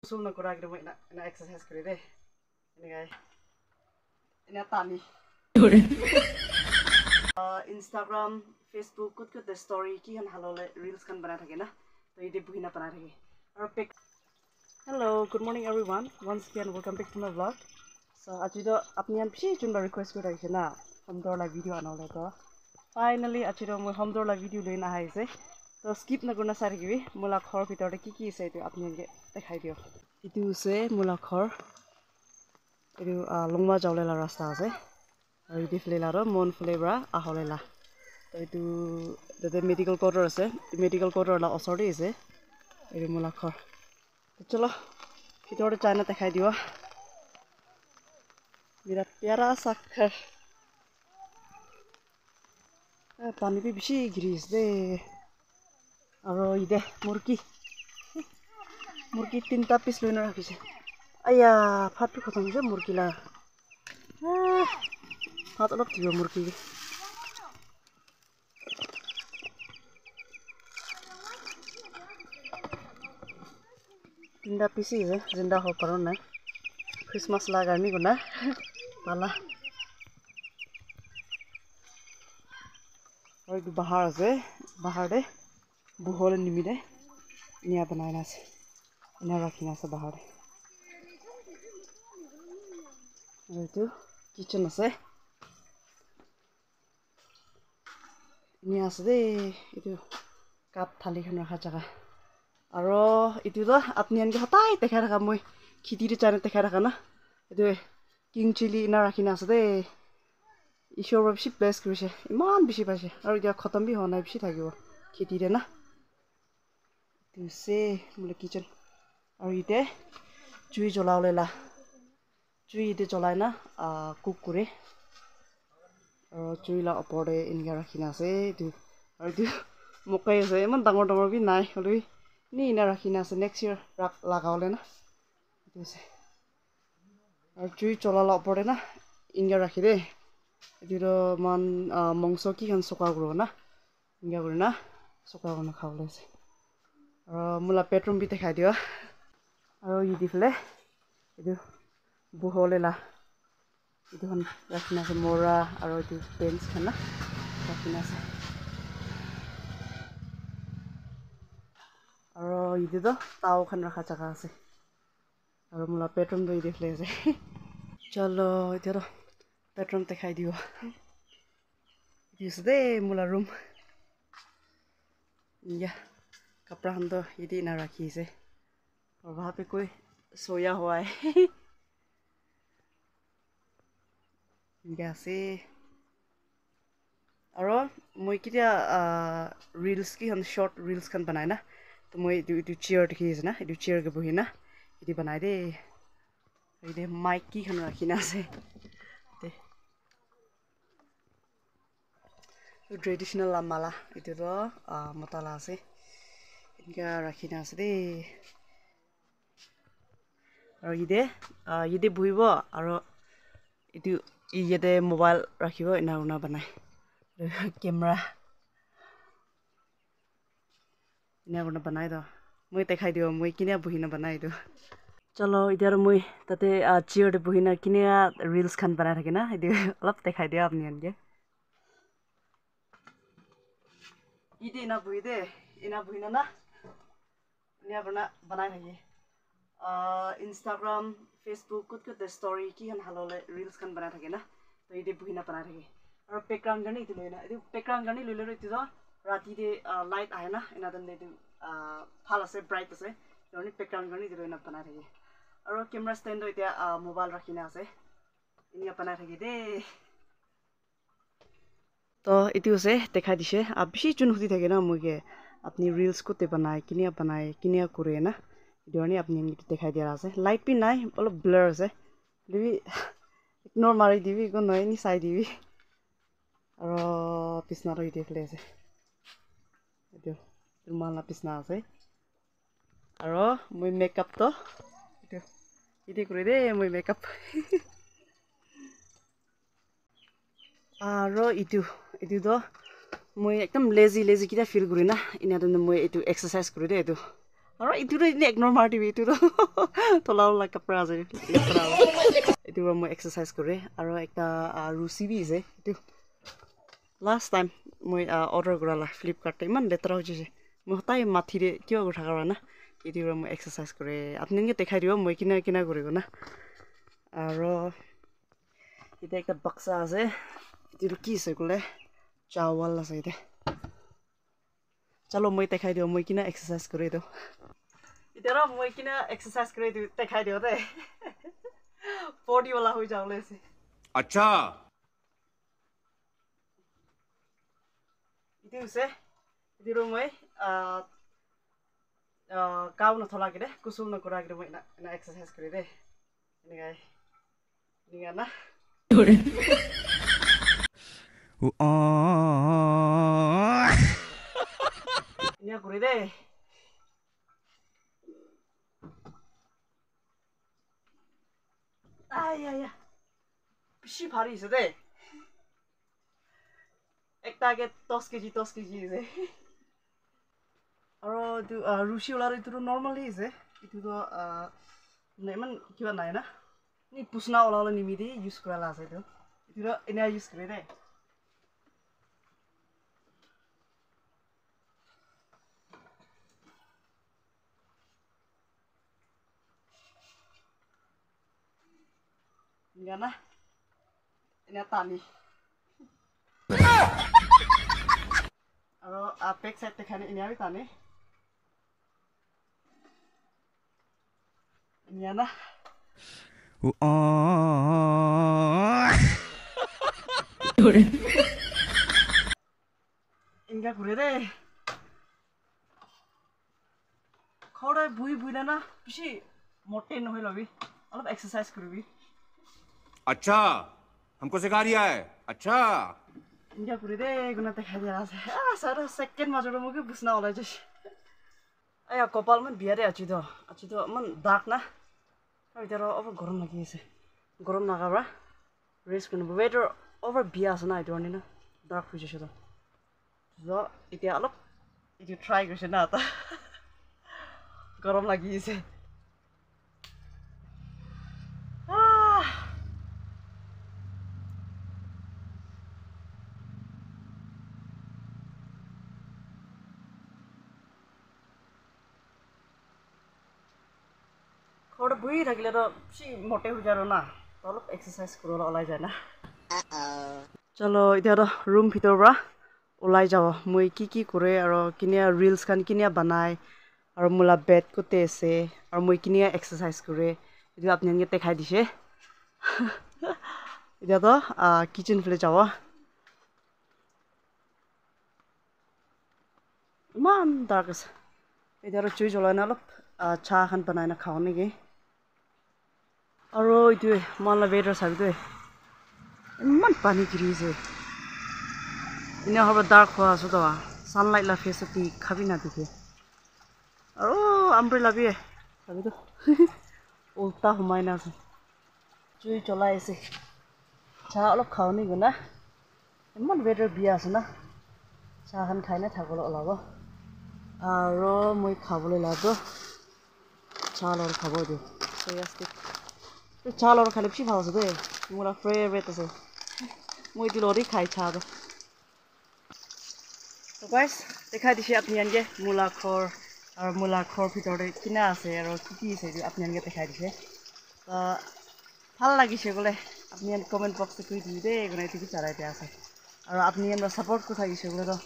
Usul na kurang mo na exercise kuri deh. Ini guys. Ini tani. Instagram, Facebook kut the story ki han halole reels kan bana thake na. To ide buhi na bana thake. Aru pic. Hello, good morning everyone. Once again welcome back to my vlog. So aji do apni an bishi chunba request kuri rakhe na. Home door la video anole to. Finally aji do moi home door la video leina aise. तो skip नगरना सारगिबि मुला खर भितरते की আছে এটো আপনি আগে দেখাই দিও ইটো আছে মুলা খর এটো লংমা জাওলেলা রাস্তা আছে আর ইদি ফ্লেলারো মন ফ্লেবরা আহলেলা তো ইটো দতে মেডিকেল কোয়ার্টার আছে মেডিকেল কোয়ার্টার লা অসরতে আছে এটো মুলা খর তো চলো ভিতরতে চাইনা দেখাই দিও मेरा प्यारा सा घर पानी भी बिशी गिरिस दे Aro ide murki tinta piece loina rakhise aya phat pi khotom je murki la phat olop tiyo murki tinta piece je zinda ho paron na Christmas la garni guna pala oi du bahar ase bahar de buhol nimide niya banaina ase ina rakhina ase bahar etu kitchen ase niya ase de etu cup thali khan rakha jaga aro etu do apni an ge hatai dekhai rakha moi khiti ri chane dekhai rakha na etu king chili ina rakhina ase de ishor bishi bless kurise iman bishi paise aro ya khatam bi hona bishi thakibo khiti re na tu se mule kitchen aru ite chui jolaule la chui ite jolai na cook kure aru chui la opor de inga rakhina ase tu aru tu mokai ase eman dangor dangor bi nai holoi ni ina rakhina ase next year rak lagaole na tu se aru chui chola la opor de na inga rakhide etu ro man mongso ki khan soka gro na inga gro na soka gona khawle ase mula bedroom bi dekhai dio aro yidi fle edu buholela edu han rakhina ase mora aro edu bench khana rakhina ase aro yidi do tao khan rakha jaga ase aro mula bedroom do yidi fle ase chalo etero bedroom dekhai dio this de mula room yeah कपड़ा हम तो यदि ना रखी से और वहाँ पे कोई सोया हुआ है जैसे और मैं किया रील्स की हम शॉर्ट रील्स kan बनाए ना तो मैं इधर चेयर देखी है ना इधर चेयर के बुही ना इधर बनाए दे इधर माइक की kan रखी ना से तो ट्रेडिशनल माला इधर तो मतला से इनका रखिना ase de aro ide buhibo aro itu iyede mobile rakhibo ina una banai camera ina una banai do moi dekhai dio moi kinia buhina banai do chalo idar moi tate chair de buhina kinia reels khan banai thakina idu olop dekhai dio apni ange ide ina buhina na niya banai thaki Instagram, Facebook kut the story ki han halole reels kan banai thake na to ide buhina banai thake aro background garni itu loina itu background garni loilo itu do rati de light ahe na ina dan de phal ase bright ase joni background garni itu loina banai thake aro camera stand do itia mobile rakhina ase inia banai thake de to itu ase dekhai dise bishi chun hudi thake na moige apni reels kote banai kinia kure na idoni apni dekhai dia ase light pi nai olo blur ase lebi ignore mari dibi ko noi ni sai dibi aro pisna ro ide fle ase itu rumal na pisna ase aro moi makeup to itu ide kure de moi makeup aro itu do moi ekdam lazy kita feel guri na ina dan moi itu exercise kuri de itu আৰু ইটোটো এনে ignore মাৰি দিবি ইটোটো তলা ওলা কাপোৰ আছে এইটো মই এক্সাৰচাইজ কৰে আৰু একটা ৰুচি বি আছে এইটো লাষ্ট টাইম মই অৰ্ডাৰ কৰালা ফ্লিপকাৰ্টে ইমান লেতেৰা হৈছে মই সদায় মাথিৰে কিয় কথা কৰা না এইটো মই এক্সাৰচাইজ কৰে আপোনালোকে দেখাই দিব মই কিনা কৰিব না আৰু এটা একটা বক্সা আছে এইটো কি আছে ক'লে চাৱল আছে এটা চলো মই দেখাই দিওঁ মই কিনা এক্সাৰচাইজ কৰে এইটো এতিয়া মই কিনা এক্সাৰচাইজ কৰে এইটো দেখাই দিওঁ দে বডি वाला হৈ যাবলৈ আছে আচ্ছা itu se di rumah kau na thola kire kusul na kura kire na exercise kire de ini kan na ini aku kire de ay bisi bhari ise de একটা আগে 10 কেজি আছে আৰু এইটো ৰুচি ওলাৰ এইটো নৰ্মালি আছে এইটো ইমান কিবা নাই না নি পুছনা ওলালে নিমিদি ইউজ কৰালা আছে এইটো এনে ইউজ কৰে দে গানা এনে টানি আৰু বেক সাইড দেখানে এনে আমি টানে এনে ইনকা ঘুরে দে খড়ে বুই না বেশি মোটে নহয় লবি অলপ এক্সারসাইজ করবি अच्छा हमको सिखा रिया है अच्छा ইনকা ঘুরে দে গুনা দেখা দিয়া আছে স্যার সেকেন্ড মাজৰ মুকে বুছনা ওলাই যাইছে আয়া কপাল মান বিয়ারে আছি তো মান ডাক না এটার ওভার গরম লাগি আছে গরম লাগাবা রেস্ট করব ওয়েটার ওভার বিয়া আছে না এটো না ডাক হই যাইছে তো এতিয়া অলপ এটো ট্রাই কৰিছে না তা গরম লাগি আছে খড় বুই থাকিলে তো বেশি মোটে হৈ যায় না অলপ এক্সারসাইজ কৰিব ওলাই যায় না চলো এতিয়া তো ৰুম ভিতৰ পৰা ওলাই যাব মই কি কৰে আৰু কিনিয়া ৰিলস খান কিনিয়া বনাই আৰু মোলা বেড কোতে আছে আৰু মই কিনিয়া এক্সাৰসাইজ কৰে এইটো আপোনালোকে দেখাই দিছে এতিয়া তো কিচেন ফলে যাব ইমান ডাৰ্ক আছে এতিয়া আৰু জুই জ্বলাই না অলপ চাহ খান বনাই না খাওঁ নেকি আৰু এইটোৱে মালা বেডৰ চাবিটোৱে ইমান পানী গিৰিছে এনে হ'ব ডাৰ্ক হোৱা আছো তো সানলাইট লা ফেস তি খাবি না দেখে আৰু আমব্রেলা বি চাবিটো উল্টা সোমাই না আছে জুই জ্বলাই আছে চাহ অলপ খাওঁ নেকি না ইমান বেডৰ বিয়া আছে না চাহ খান খাই না থাকলৈ ওলাব আৰু মই খাবলৈ লাগো চাহ লগত খাব দিওঁ চাহ লগত খালে বেছি ভাল আছে দেই মোৰ ফেভাৰিট আছে মই এইটো লগতে খাই চাহ তো গাইস দেখাই দিছে আপোনালোকে মূলা খৰ ভিতৰতে কিনা আছে আৰু কি আছে এইটো আপোনালোকে দেখাই দিছে তো ভাল লাগিছে বোলে আপোনালোকে কমেণ্ট বক্সত কৈ দিবি দেই এইটো কি চাৰাই দিয়া আছে আৰু আপোনালোকে সাপোৰ্ট কৰি থাকিছে বোলে তো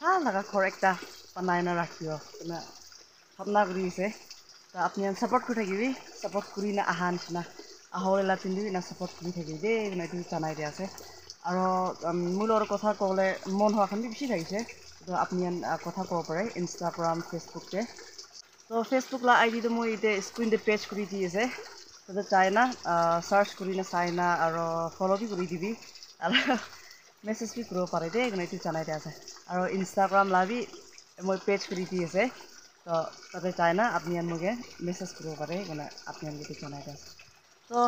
ভাল লগা খৰ একটা বনাই না ৰাখিব না ভাবনা কৰি আছে তো আপোনালোকে সাপোৰ্ট কৰি থাকিবি সাপোৰ্ট কৰি না আহা নিচিনা আহলে পিন্ধিবি না সাপোৰ্ট কৰি থাকিবি দেই এইটো জানাই দিয়া আছে আৰু মোৰ লগত কথা ক'বলৈ মন হোৱাখন বেছি থাকিছে তো আপোনালোকে কথা ক'ব পাৰে ইনষ্টাগ্ৰাম ফেচবুকতে তো ফেচবুক লা আইডি তো মই এতিয়া স্ক্ৰীনতে পেজ কৰি দি আছে তো চাই না সাৰ্চ কৰি না চাই না আৰু ফলো বি কৰি দিবি আৰু মেছেজ বি কৰিব পাৰে দেই এইটো জানাই দিয়া আছে আৰু ইনষ্টাগ্ৰাম লাবি মই পেজ কৰি দি আছে তো তাতে চাই না আপোনালোকে মেছেজ কৰিব পাৰে আপোনালোকে জানাই দিয়া আছে তো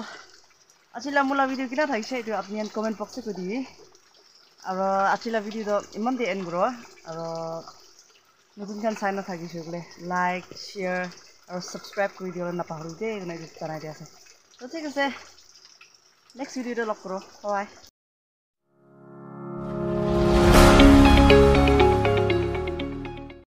আজিলা মোলা ভিডিঅ' কিনা থাকিছে এইটো আপোনালোকে কমেণ্ট বক্সত কৈ দিবি আৰু আজিলা ভিডিঅ'টো ইমান দি এণ্ড কৰোঁ আৰু নতুনখন চাই নাথাকিছোঁ বোলে লাইক শ্বেয়াৰ আৰু ছাবস্ক্ৰাইব কৰি দিবলৈ নাপাহৰিব দেই জনাই দিয়া আছে তো ঠিক আছে নেক্সট ভিডিঅ'তে লগ কৰোঁ হয়